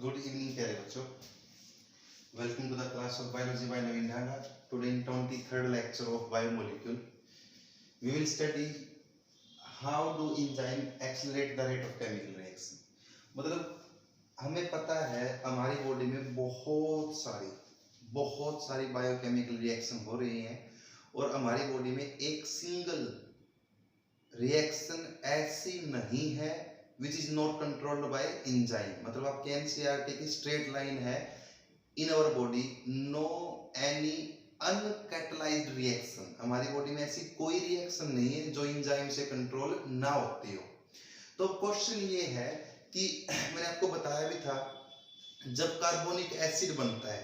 Good evening, प्यारे बच्चों. Welcome to the class of biology by Naveen Dhanda. Today in 23rd lecture of biomolecule, we will study how do enzyme accelerate the rate of chemical reaction. मतलब हमें पता है हमारी body में बहुत सारी बायोकेमिकल रिएक्शन हो रही हैं और हमारी बॉडी में एक सिंगल रिएक्शन ऐसी नहीं है which is not controlled by enzyme. मतलब आपके NCERT की स्ट्रेट लाइन है in our body no any uncatalyzed reaction. हमारी बॉडी में ऐसी कोई रिएक्शन नहीं है जो एंजाइम से कंट्रोल ना होती हो. तो क्वेश्चन ये है कि मैंने आपको बताया भी था जब कार्बोनिक एसिड बनता है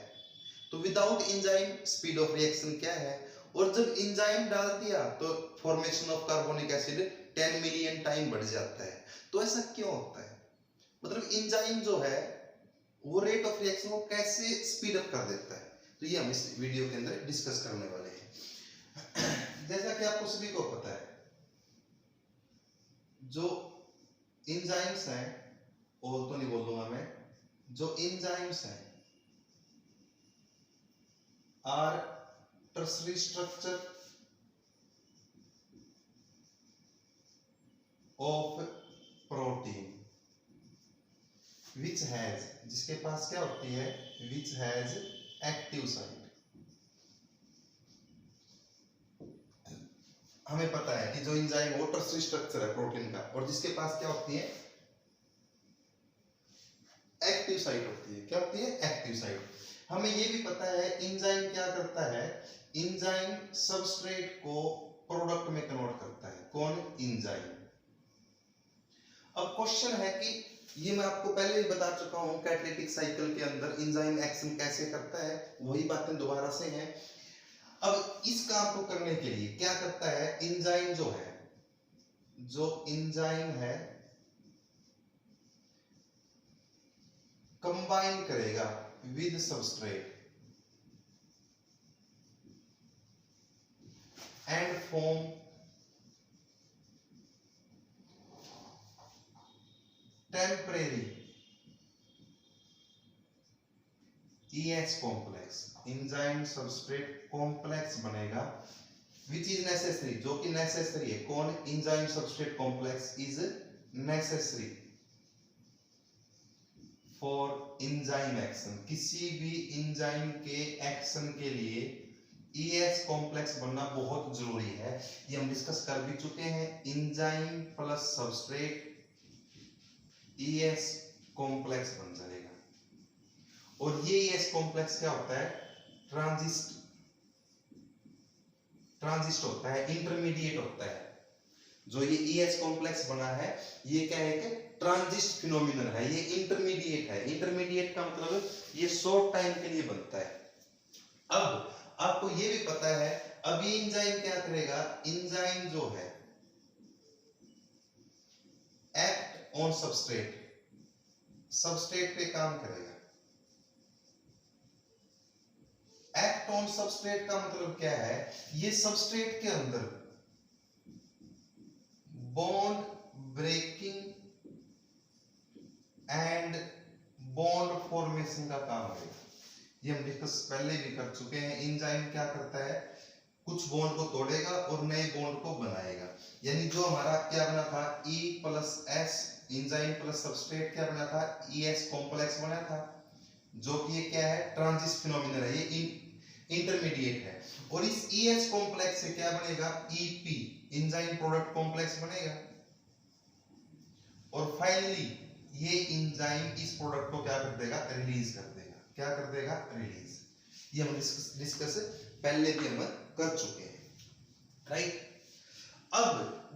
तो without enzyme speed of reaction क्या है, और जब एंजाइम डाल दिया तो formation of carbonic acid 10 million time बढ़ जाता है. तो ऐसा क्यों होता है? मतलब एंजाइम जो है वो रेट ऑफ रिएक्शन को कैसे स्पीड अप कर देता है, तो ये हम इस वीडियो के अंदर डिस्कस करने वाले हैं. जैसा कि आपको सभी को पता है जो एंजाइम्स हैं, और तो नहीं बोल दूंगा मैं, जो एंजाइम्स हैं are tertiary structure of protein which has, जिसके पास क्या होती है, which has active site. हमें पता है कि जो एंजाइम वो टर्शरी स्ट्रक्चर है प्रोटीन का, और जिसके पास क्या होती है, एक्टिव साइट होती है. क्या होती है? Active site. हमें ये भी पता है एंजाइम क्या करता है, एंजाइम सबस्ट्रेट को प्रोडक्ट में कन्वर्ट करता है. कौन? एंजाइम. अब क्वेश्चन है कि ये मैं आपको पहले ही बता चुका हूं कैटालिटिक साइकिल के अंदर एंजाइम एक्शन कैसे करता है, वही बातें दोबारा से हैं. अब इस काम को करने के लिए क्या करता है एंजाइम, जो एंजाइम है कंबाइन करेगा with substrate and form temporary ES complex. Enzyme substrate complex बनेगा विच इज नेसेसरी, जो कि नेसेसरी है. कौन? Enzyme substrate complex is necessary for enzyme action. किसी भी एंजाइम के एक्शन के लिए ES कॉम्प्लेक्स बनना बहुत जरूरी है. ये हम डिस्कस कर भी चुके हैं. Enzyme plus substrate ES complex बन जाएगा. और ये ES कॉम्प्लेक्स क्या होता है? ट्रांजिस्ट होता है, इंटरमीडिएट होता है. जो ये ES कॉम्प्लेक्स बना है ये क्या है कि ट्रांजिस्ट फिनोमिनन है, ये इंटरमीडिएट है. इंटरमीडिएट का मतलब ये शॉर्ट टाइम के लिए बनता है. अब आपको ये भी पता है अभी एंजाइम क्या करेगा, एंजाइम जो है एक्ट ऑन सबस्ट्रेट, सबस्ट्रेट पे काम करेगा. एक्ट ऑन सबस्ट्रेट का मतलब क्या है, ये सबस्ट्रेट के अंदर bond breaking and bond formation का काम करेगा. ये हम डिस्कस पहले भी कर चुके हैं. एंजाइम क्या करता है, कुछ बॉन्ड को तोड़ेगा और नए बॉन्ड को बनाएगा. यानी जो हमारा क्या बना था E plus S, enzyme plus substrate क्या बना था, ES कॉम्प्लेक्स बना था, जो कि ये क्या है, ट्रांजिस्ट फिनोमिनन है, ये इंटरमीडिएट है. और इस ES कॉम्प्लेक्स से क्या बनेगा, EP एंजाइम प्रोडक्ट कॉम्प्लेक्स बनेगा. और फाइनली ये एंजाइम इस प्रोडक्ट को क्या कर देगा, रिलीज कर देगा. क्या कर देगा? रिलीज. ये हम डिस्कस पहले भी हम कर चुके हैं, राइट. अब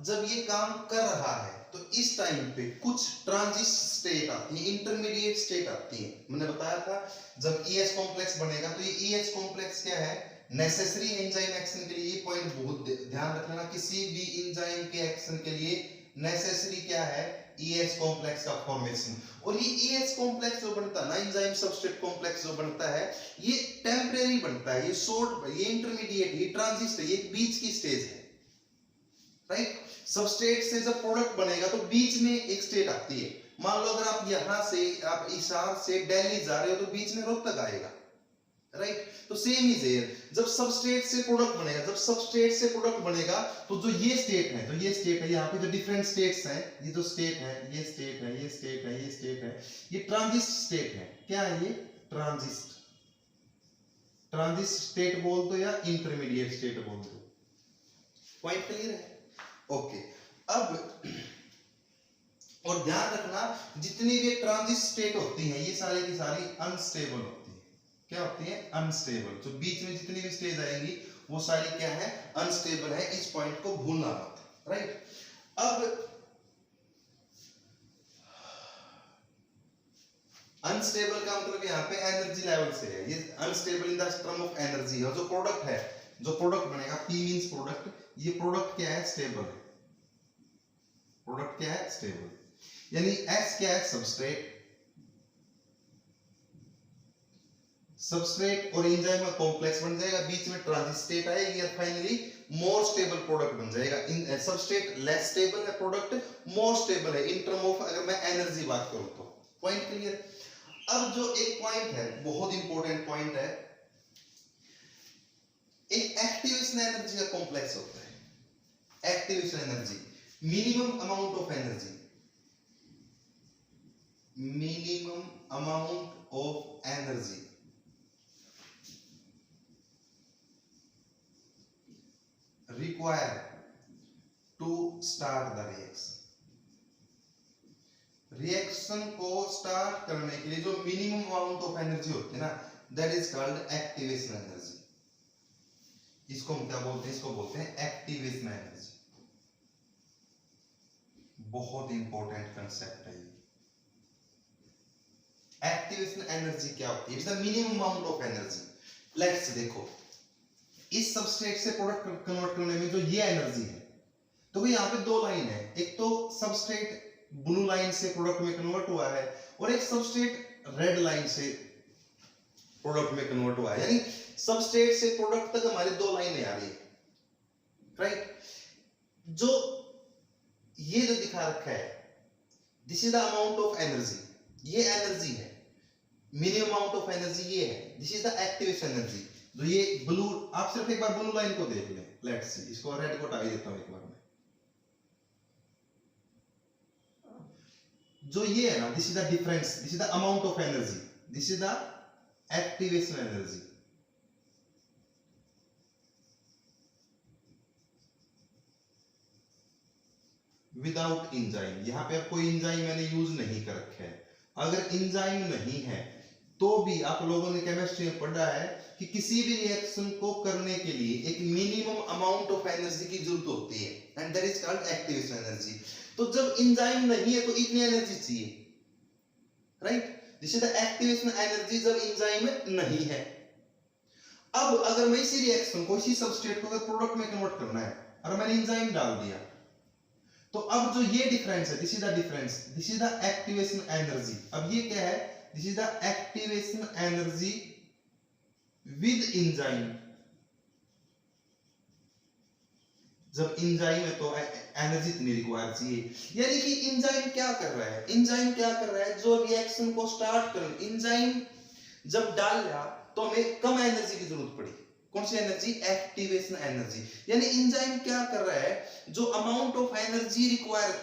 जब ये काम कर रहा है तो इस टाइम पे कुछ ट्रांजिस्ट स्टेट आती है, इंटरमीडिएट स्टेट आती है. मैंने बताया था जब ES कॉम्प्लेक्स बनेगा तो ये ES कॉम्प्लेक्स क्या है, नेसेसरी एंजाइम एक्शन के लिए. ये पॉइंट बहुत ध्यान रखना, किसी भी एंजाइम के एक्शन के लिए नेसेसरी क्या है, ES कॉम्प्लेक्स का फॉर्मेशन. और ये ES कॉम्प्लेक्स जो बनता है ना, एंजाइम सबस्ट्रेट कॉम्प्लेक्स जो बनता है, ये टेम्परेरी बनता है, ये शॉर्ट, ये इंटरमीडिएट, ये ट्रांजिस्ट है, ये बीच की स्टेज है, राइट. सबस्ट्रेट से जब प्रोडक्ट बनेगा तो बीच में एक स्टेट आती है मान लो अगर आप यहाँ से आप इशार से दिल्ली जा रहे हो तो बीच में रोहतक आएगा, राइट। तो सेम इज हियर, जब सबस्ट्रेट से प्रोडक्ट बनेगा, जब सबस्ट्रेट से प्रोडक्ट बनेगा तो जो ये स्टेट है, जो ये स्टेट है, यहाँ पे जो डिफरेंट स्टेट्स हैं, ये जो स्टेट है, ये स्टेट है, ये स्टेट है, ये स्टेट है, ये ट्रांजिस्ट स्टेट है। क्या है ये? ट्रांजिस्ट। ट्रांजिस्ट स्टेट बोल दो या इंटरमीडिएट स्टेट बोल दो। पॉइंट क्लियर है? ओके। अब और ध्यान रखना, जितनी भी ट्रांजिस्ट स्टेट होती हैं ये सारी की सारी अनस्टेबल होती है। क्या होती है? अनस्टेबल। जो बीच में जितनी भी स्टेज आएंगी वो सारी क्या है? अनस्टेबल है। इस पॉइंट को भूलना मत, राइट। अब अनस्टेबल का मतलब यहाँ पे एनर्जी लेवल से है, ये unstable in the term of energy है। और जो प्रोडक्ट है, जो प्रोडक्ट बनेगा, P मींस प्रोडक्ट, ये प्रोडक्ट क्या है? स्टेबल है। प्रोडक्ट क्या है? स्टेबल। यानी S क्या है? सबस्ट्रेट। सबस्ट्रेट और एंजाइम का कॉम्प्लेक्स बन जाएगा, बीच में ट्रांजिट स्टेट आएगी और फाइनली मोर स्टेबल प्रोडक्ट बन जाएगा। इन सबस्ट्रेट लेस स्टेबल है, प्रोडक्ट मोर स्टेबल है इन टर्म ऑफ, अगर मैं एनर्जी बात करूं तो। Point clear? अब जो एक पॉइंट है, बहुत इंपॉर्टेंट पॉइंट है, एक एक्टिवेशन एनर्जी का कॉम्प्लेक्स होता है। Activation energy, minimum amount of energy, minimum amount of energy required to start the reaction। Reaction को स्टार्ट करने के लिए जो मिनिमम अमाउंट ऑफ एनर्जी होती है ना, that is called activation energy. इसको हम क्या बोलते हैं? इसको बोलते हैं एक्टिवेशन एनर्जी। बहुत इंपॉर्टेंट कंसेप्ट है ये। एक्टिवेशन एनर्जी क्या होती है? It's the minimum amount of energy. Let's देखो, इस सबस्ट्रेट से प्रोडक्ट कन्वर्ट करने में जो ये एनर्जी है, तो यहाँ पे दो लाइन है, एक तो सबस्ट्रेट ब्लू लाइन से प्रोडक्ट में कन्वर्ट हुआ है और एक सबस्ट्रेट रेड लाइन से प्रोडक्ट में कन्वर्ट हुआ है। यानी सबस्ट्रेट से प्रोडक्ट तक हमारी दो लाइनें आ रही है, राइट। जो ये जो दिखा रखा है, this is the amount of energy, ये एनर्जी है। मिनिमम अमाउंट ऑफ एनर्जी ये है, this is the activation energy. जो ये ब्लू, आप सिर्फ एक बार ब्लू लाइन को देख लें, लेट्स सी, इसको रेड को हटा देता हूं एक बार में। जो ये है ना, this is the difference, this is the amount of energy, this is the activation energy. Without enzyme, यहां पे अब कोई एंजाइम मैंने यूज नहीं कर रखा है। अगर एंजाइम नहीं है तो भी आप लोगों ने केमिस्ट्री में पढ़ा है कि किसी भी रिएक्शन को करने के लिए एक मिनिमम अमाउंट ऑफ एनर्जी की जरूरत होती है, and that is called activation energy. तो जब एंजाइम नहीं है तो इतनी एनर्जी चाहिए, right. This is the activation energy जब एंजाइम नहीं है। अब अगर मैं इसी रिएक्शन को, इसी सबस्ट्रेट को अगर प्रोडक्ट में कन्वर्ट करना है और मैंने एंजाइम डाल दिया, तो अब जो ये डिफरेंस है, this is the difference, this is the activation energy. अब ये क्या है? This is the activation energy with enzyme. जब एंजाइम है तो एनर्जी इतनी रिक्वायर चाहिए। यानी कि एंजाइम क्या कर रहा है? एंजाइम क्या कर रहा है? जो रिएक्शन को स्टार्ट कर, एंजाइम जब डाल लिया तो हमें कम एनर्जी की जरूरत पड़ी। कौन सी एनर्जी? Activation energy. यानी एंजाइम क्या कर रहा है? जो अमाउंट ऑफ एनर्जी रिक्वायर,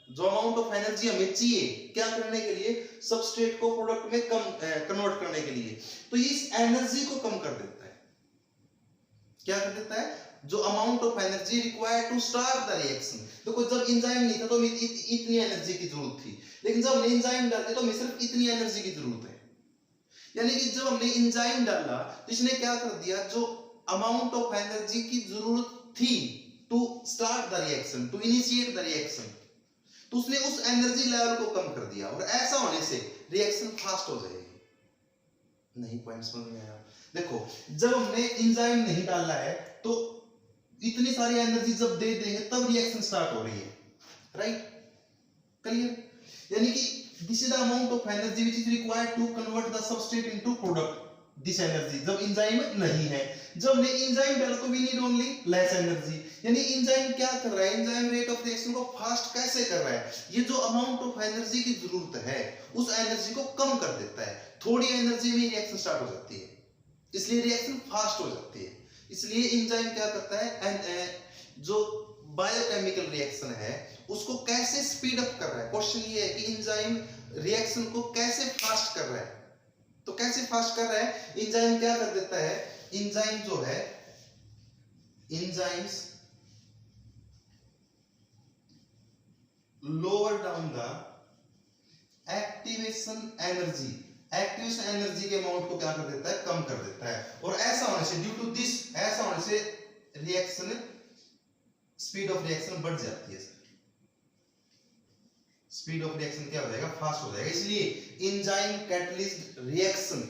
जो अमाउंट ऑफ एनर्जी हमें चाहिए क्या करने के लिए? सबस्ट्रेट को प्रोडक्ट में कम कन्वर्ट करने के लिए, तो इस एनर्जी को कम कर देता है। क्या कर देता है? जो amount of energy required to start the reaction. देखो जब एंजाइम नहीं था तो इतनी एनर्जी की जरूरत थी, लेकिन जब हमने एंजाइम डाल दिया तो हमें सिर्फ इतनी एनर्जी की जरूरत है। यानी कि जब हमने एंजाइम डाला तो इसने क्या कर दिया? जो अमाउंट ऑफ एनर्जी की जरूरत थी to start the reaction, to initiate the reaction, तो उसने उस एनर्जी लेवल को कम कर दिया, और ऐसा होने से रिएक्शन फास्ट हो जाएगी। नहीं, पॉइंट समझ में आया? देखो जब हमने एंजाइम नहीं डाला है तो इतनी सारी एनर्जी जब दे देंगे तब रिएक्शन स्टार्ट हो रही है, राइट। क्लियर? यानी कि this is the amount of energy which is required to convert the substrate into product. This energy जब एंजाइम नहीं है। जब ने एंजाइम डाला तो we need only less energy. यानी एंजाइम क्या कर रहा है, एंजाइम रेट ऑफ रिएक्शन को फास्ट कैसे कर रहा है, ये जो अमाउंट ऑफ एनर्जी की जरूरत है उस एनर्जी को कम कर देता है। थोड़ी एनर्जी में रिएक्शन स्टार्ट हो जाती है, इसलिए रिएक्शन फास्ट हो जाती है। इसलिए एंजाइम क्या करता है, जो बायोकेमिकल रिएक्शन है उसको कैसे स्पीड अप कर रहा है। क्वेश्चन ये है कि एंजाइम रिएक्शन को कैसे फास्ट कर रहा है। तो कैसे फास्ट कर रहा है, एंजाइम क्या कर देता है, एंजाइम जो है, enzymes lower down the activation energy, activation energy के अमाउंट को क्या कर देता है, कम कर देता है। और ऐसा होने से, ड्यू टू दिस, ऐसा होने से रिएक्शन, स्पीड ऑफ रिएक्शन बढ़ जाती है। स्पीड ऑफ रिएक्शन क्या हो जाएगा, फास्ट हो जाएगा। इसलिए एंजाइम कैटलिस्ट रिएक्शन,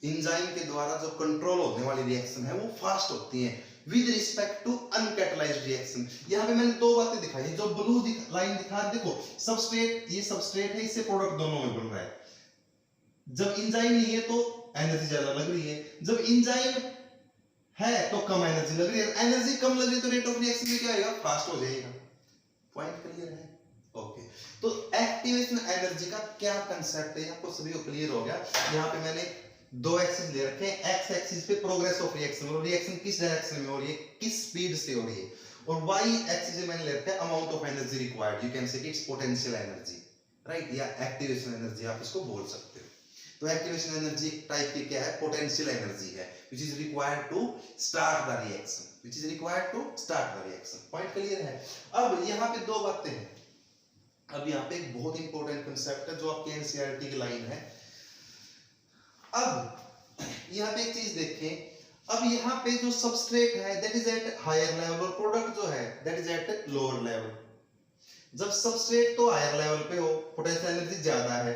एंजाइम के द्वारा जो कंट्रोल होने वाली रिएक्शन है वो फास्ट होती है with respect to uncatalysed reaction. यहाँ पे मैंने दो बातें दिखाई है। जो ब्लू लाइन दिखा, देखो सबस्ट्रेट, ये सबस्ट्रेट है, इससे प्रोडक्ट दोनों में बन रहा है। जब एंजाइम नहीं है तो एनर्जी ज्यादा लग रही है, जब एंजाइम है तो कम एनर्जी लग रही है। एनर्जी कम लग रही है तो रेट ऑफ रिएक्शन में क्या आएगा, फास्ट हो जाएगा। पॉइंट क्लियर है? ओके। तो एक्टिवेशन एनर्जी का क्या कंसेप्ट है, आपको सभी को क्लियर हो गया। यहाँ पे मैंने दो एक्सिस ले रखे हैं। एक्स एक्सिस पे प्रोग्रेस ऑफ रिएक्शन, और रिएक्शन किस डायरेक्शन में हो रही है, किस स्पीड से हो रही है। और वाई एक्सिस पे मैंने ले रखा है amount of energy required, you can say it's potential energy, right, या एक्टिवेशन एनर्जी आप इसको बोल सकते हो। तो एक्टिवेशन एनर्जी टाइप की क्या है, पोटेंशियल एनर्जी है, which is required to start the reaction, which is required to start the reaction. Point clear है? अब यहाँ पे दो बातें हैं। अब यहाँ पे एक बहुत इंपॉर्टेंट कंसेप्ट है जो आपके एनसीईआरटी की लाइन है। अब यहाँ पे एक चीज देखें, अब यहाँ पे जो सबस्ट्रेट है that is at higher level, और प्रोडक्ट जो है that is at lower level. जब सबस्ट्रेट तो हायर लेवल पे हो, पोटेंशियल एनर्जी ज्यादा है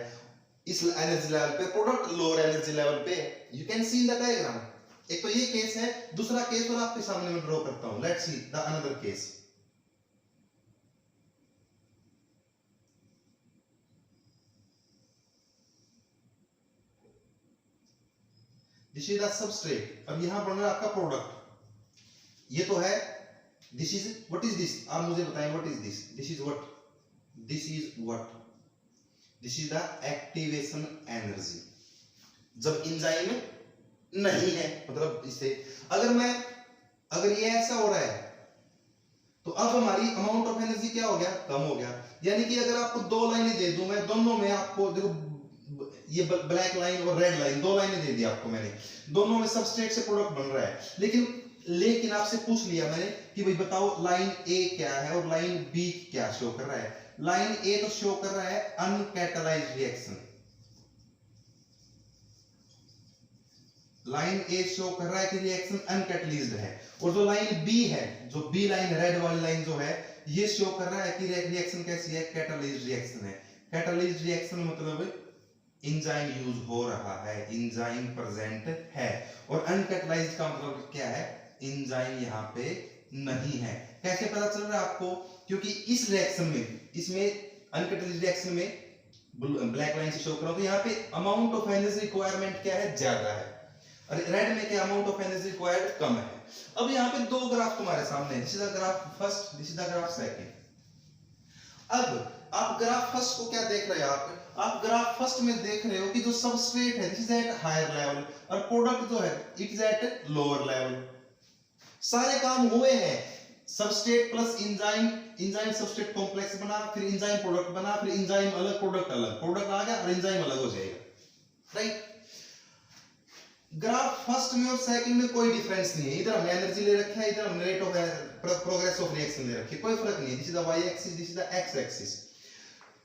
इस एनर्जी लेवल पे, प्रोडक्ट लोअर एनर्जी लेवल पे, you can see in the diagram. एक तो ये केस है, दूसरा केस और आपके सामने मैं ड्रॉ करता हूं। Let's see the another case. This is the substrate. अब यहां बन रहा है आपका प्रोडक्ट, ये तो है, this is, what is this, आप मुझे बताएं what is this, this is what, this is what, this is the activation energy. जब एंजाइम नहीं है, मतलब इससे अगर ये ऐसा हो रहा है तो अब हमारी अमाउंट ऑफ एनर्जी क्या हो गया, कम हो गया। यानी कि अगर आपको दो लाइनें दे दूं मैं, दोनों में आपको देखो, ये ब्लैक लाइन और रेड लाइन, दो लाइनें दे दी आपको मैंने, दोनों में सबस्ट्रेट से प्रोडक्ट बन रहा है। लेकिन आपसे पूछ लिया मैंने कि भाई बताओ लाइन ए क्या है और लाइन बी क्या शो कर रहा है। लाइन ए तो शो कर रहा है अनकैटलाइज्ड रिएक्शन, लाइन ए शो कर रहा है कि रिएक्शन अनकैटलाइज्ड है। और जो लाइन बी है, जो बी लाइन, रेड वाली लाइन जो है, ये शो कर रहा है कि रिएक्शन कैसी है, कैटलाइज्ड रिएक्शन है। कैटलाइज्ड रिएक्शन मतलब एंजाइम यूज हो रहा है, एंजाइम प्रेजेंट है। और अनकैटलाइज्ड का मतलब क्या है, एंजाइम यहाँ पे नहीं है। कैसे पता चल रहा है आपको, क्योंकि इस रिएक्शन में, इसमें अनकैटलाइज्ड रिएक्शन में ब्लैक लाइन से शो कर रहा हूं, तो यहाँ पे अमाउंट ऑफ एनर्जी रिक्वायरमेंट क्या है, ज्यादा है, और रेड में क्या अमाउंट ऑफ एनर्जी रिक्वायर्ड कम है। अब यहाँ पे दो ग्राफ तुम्हारे सामने है, this is the graph first, this is the graph second. अब आप ग्राफ फर्स्ट को क्या देख रहे हो, आप ग्राफ फर्स्ट में देख रहे हो कि जो सबस्ट्रेट है this is at higher level, और प्रोडक्ट जो है it is at lower level. सारे काम हुए हैं, substrate plus enzyme, enzyme substrate complex बना, फिर एंजाइम प्रोडक्ट बना, फिर एंजाइम अलग, प्रोडक्ट अलग, प्रोडक्ट आ गया और एंजाइम अलग हो जाएगा, राइट। ग्राफ फर्स्ट में और सेकंड में कोई डिफरेंस नहीं है। इधर हमने एनर्जी ले रखा है, इधर हमने rate of progress of reaction ले रखी है, कोई फर्क नहीं है। This is the Y axis, this is the X axis.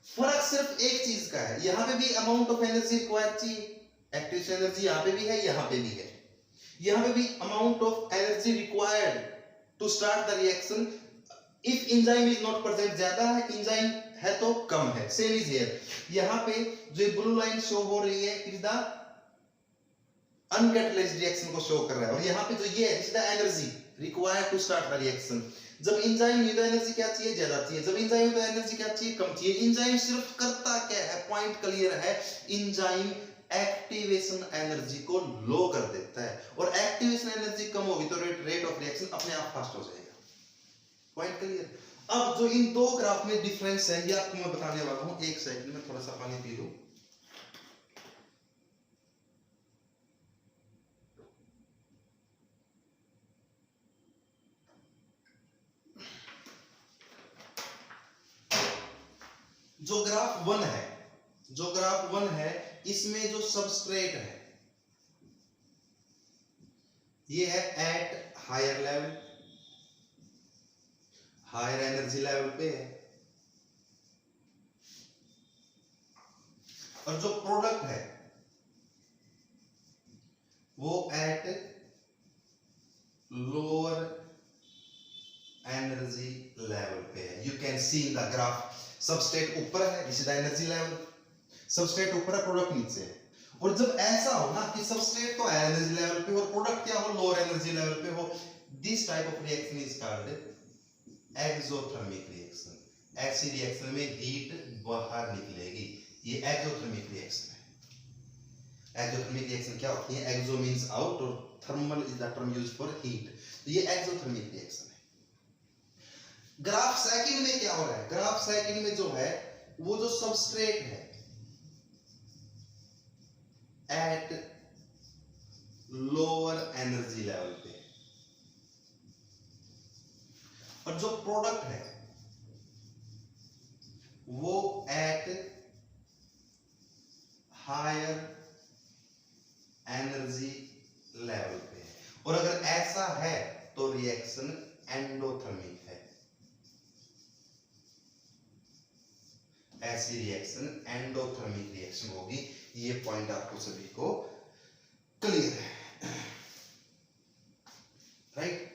फर्क सिर्फ एक चीज का है, यहां पे भी अमाउंट ऑफ एनर्जी रिक्वायर्ड चाहिए, एक्टिवेशन एनर्जी यहां पे भी है, यहां पे भी है। यहां पे भी amount of energy required to start the reaction if enzyme is not present, ज्यादा है, एंजाइम है तो कम है। सेम इज हियर, यहां पे जो ब्लू लाइन शो हो रही है इज द अनकैटलाइज्ड रिएक्शन को शो कर रहा है, और यहाँ पे जो ये है, this is the energy required to start the reaction. जब एंजाइम है तो एनर्जी क्या चाहिए, ज्यादा चाहिए, जब एंजाइम है तो एनर्जी क्या चाहिए, कम चाहिए। एंजाइम सिर्फ करता क्या है, पॉइंट क्लियर है, एंजाइम एक्टिवेशन एनर्जी को लो कर देता है, और एक्टिवेशन एनर्जी कम होगी तो रेट ऑफ रिएक्शन अपने आप फास्ट हो जाएगा। Point clear. अब जो इन दो ग्राफ में डिफरेंस है ये आपको मैं बताने वाला हूं, एक सेकंड में थोड़ा सा पानी पी लूं। जो ग्राफ 1 है, जो ग्राफ 1 है इसमें जो सबस्ट्रेट है ये है at higher level, higher energy level पे है, और जो प्रोडक्ट है वो एट लोअर एनर्जी लेवल पे है। You can see in the graph, substrate ऊपर है, this is the energy level, substrate ऊपर है, प्रोडक्ट नीचे है। और जब ऐसा हो ना कि सबस्ट्रेट तो हायर एनर्जी लेवल पे और प्रोडक्ट क्या हो, लोअर एनर्जी लेवल पे हो, this type of reaction is called exothermic reaction. ऐसी रिएक्शन में हीट बाहर निकलेगी, ये एक्सोथर्मिक रिएक्शन है। एक्सोथर्मिक रिएक्शन क्या होती है, एक्सो मींस आउट और thermal is the term used for heat, तो ये एक्सोथर्मिक रिएक्शन है। ग्राफ सेकंड में क्या हो रहा है, ग्राफ सेकंड में जो है वो जो सबस्ट्रेट है एट लोअर एनर्जी लेवल पे, और जो प्रोडक्ट है वो एट हायर एनर्जी लेवल पे है। और अगर ऐसा है तो रिएक्शन एंडोथर्मिक है, ऐसी रिएक्शन एंडोथर्मिक रिएक्शन होगी। ये पॉइंट आपको सभी को क्लियर है, राइट?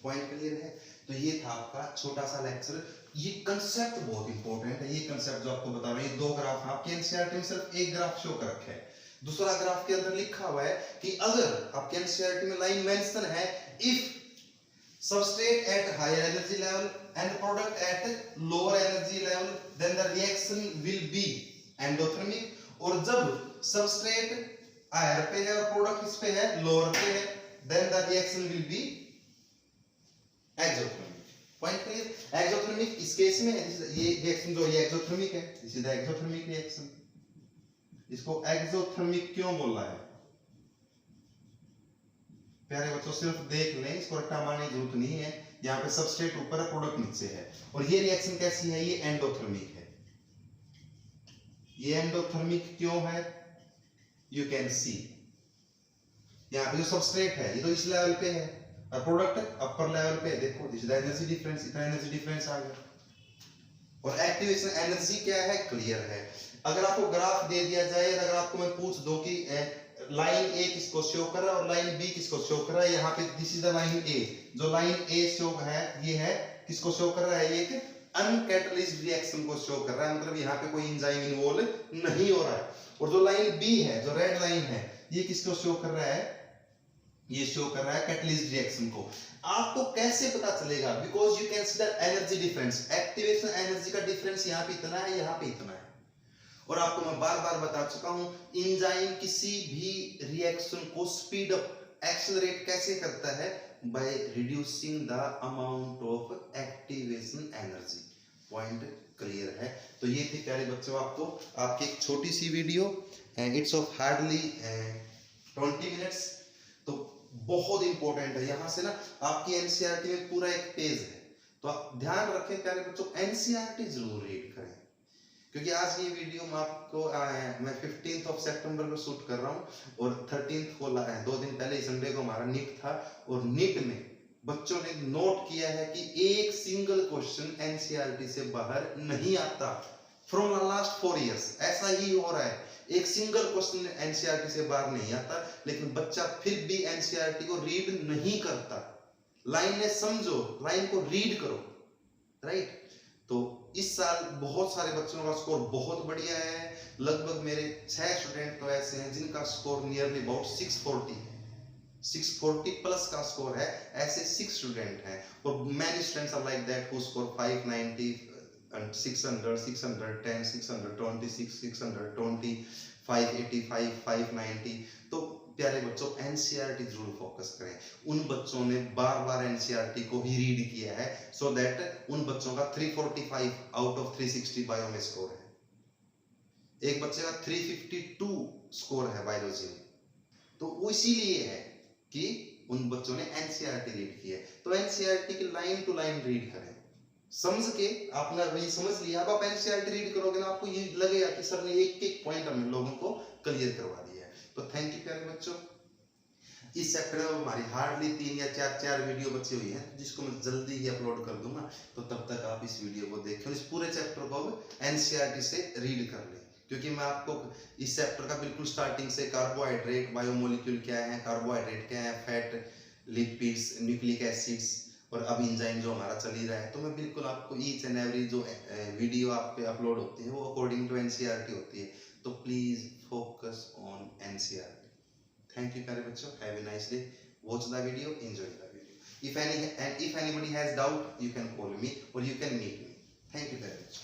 पॉइंट क्लियर है। तो ये था आपका छोटा सा लेक्चर। ये कंसेप्ट बहुत इंपॉर्टेंट है, ये कंसेप्ट जो आपको बता रहे हैं, ये दो ग्राफ आपके एनसीईआरटी में सिर्फ एक ग्राफ शो कर रखा है, दूसरा ग्राफ के अंदर लिखा हुआ है कि अगर आपके एनसीईआरटी में लाइन मेंशन है if substrate at higher energy level and product at lower energy level then the reaction will be endothermic, और जब substrate higher पे है और product इस पे है lower पे है then the reaction will be exothermic। point clear? exothermic इस केस में ये रिएक्शन जो ये exothermic है, this is the exothermic reaction। इसको exothermic क्यों बोला है प्यारे बच्चों, सिर्फ देख लें, इसको रट्टा मारने की जरूरत नहीं है। यहाँ पे सबस्ट्रेट ऊपर है, प्रोडक्ट नीचे है, और ये रिएक्शन कैसी है, ये एंडोथर्मिक है। ये एंडोथर्मिक क्यों है, यू कैन सी यहाँ पे जो सबस्ट्रेट है ये तो इस लेवल पे है और प्रोडक्ट अपर लेवल पे है। देखो this is the energy difference, इतना एनर्जी डिफरेंस आ गया, और एक्टिवेशन एनर्जी क्या है, क्लियर है। अगर आपको ग्राफ दे दिया जाए, अगर आपको मैं पूछ दूं कि लाइन ए किसको शो कर रहा है और लाइन बी किसको शो कर रहा है, यहाँ पे दिस इज द लाइन ए, जो लाइन ए शो है ये है किसको शो कर रहा है, ये एक अनकैटलिज्ड रिएक्शन को शो कर रहा है, मतलब यहाँ पे कोई एंजाइम इन्वॉल्व नहीं हो रहा है। और जो लाइन बी है, जो रेड लाइन है, ये किसको शो कर रहा है, ये शो कर रहा है कैटलिज्ड रिएक्शन को। आपको कैसे पता चलेगा, because you can see the energy difference, activation energy का डिफरेंस यहाँ पे इतना है, यहाँ पे इतना है। और आपको मैं बार बार बता चुका हूं, एंजाइम किसी भी रिएक्शन को स्पीड अप एक्सेलरेट कैसे करता है, by reducing the amount of activation energy. Point clear है। तो ये थी प्यारे बच्चों आपको आपकी एक छोटी सी video, it's of hardly 20 minutes, तो बहुत इंपॉर्टेंट है। यहाँ से ना आपकी एनसीईआरटी में पूरा एक पेज है, तो आप ध्यान रखें प्यारे बच्चों, एनसीईआरटी जरूर रीड करें, क्योंकि आज ये वीडियो मैं आपको मैं 15 सितंबर को शूट कर रहा हूँ और 13 को 2 दिन पहले संडे को हमारा नीट था, और नीट में बच्चों ने नोट किया है कि एक सिंगल क्वेश्चन एनसीईआरटी से बाहर नहीं आता फ्रॉम द लास्ट 4 इयर्स। ऐसा ही हो रहा है, एक सिंगल क्वेश्चन एनसीईआरटी से बाहर नहीं आता, लेकिन बच्चा फिर भी एनसीईआरटी को रीड नहीं करता। लाइन ने समझो, लाइन को रीड करो, राइट? तो इस साल बहुत सारे बच्चों का स्कोर बहुत बढ़िया है, लगभग मेरे 6 स्टूडेंट तो ऐसे हैं जिनका स्कोर नियरली अबाउट 640 है, 640 प्लस का स्कोर है, ऐसे 6 स्टूडेंट हैं। और many students are like that who score 590 600, 610, 626, 620, 585, 590। तो प्यारे बच्चों एनसीईआरटी जरूर फोकस करें। उन बच्चों ने बार बार एनसीईआरटी को ही रीड किया है, सो दैट उन बच्चों का 345 आउट ऑफ 360 बायो में स्कोर है। एक बच्चे का 352 स्कोर है बायोलॉजी में। तो वो इसीलिए है कि उन बच्चों ने एनसीईआरटी रीड की है। तो एनसीईआरटी की लाइन टू लाइन रीड करें, समझ के आपने वही समझ लिया। अब आप एनसीईआरटी रीड करोगे ना, आपको ये लगेगा कि सर ने एक एक पॉइंट हम लोगों को क्लियर करवा दिया है। तो थैंक यू प्यारे बच्चों। इस चैप्टर में हमारी हार्डली 3 या 4 वीडियो बची हुई है, जिसको मैं जल्दी ही अपलोड कर दूंगा। तो तब तक आप इस वीडियो को देखें, इस पूरे चैप्टर को एनसीईआरटी से रीड कर लें, क्योंकि मैं आपको इस चैप्टर का बिल्कुल स्टार्टिंग से कार्बोहाइड्रेट, बायोमोलिक्यूल क्या है, कार्बोहाइड्रेट क्या है, फैट, लिपिड्स, न्यूक्लिक एसिड्स और अब एंजाइम जो हमारा चल ही रहा है, तो मैं बिल्कुल आपको ईच एंड एवरी जो वीडियो आप पे अपलोड होती है वो अकॉर्डिंग टू एनसीईआरटी होती है। तो please focus on NCERT. Thank you प्यारे बच्चों, have a nice day, watch the video, enjoy the video. If anybody has doubt, you can call me or you can meet me. Thank you very much.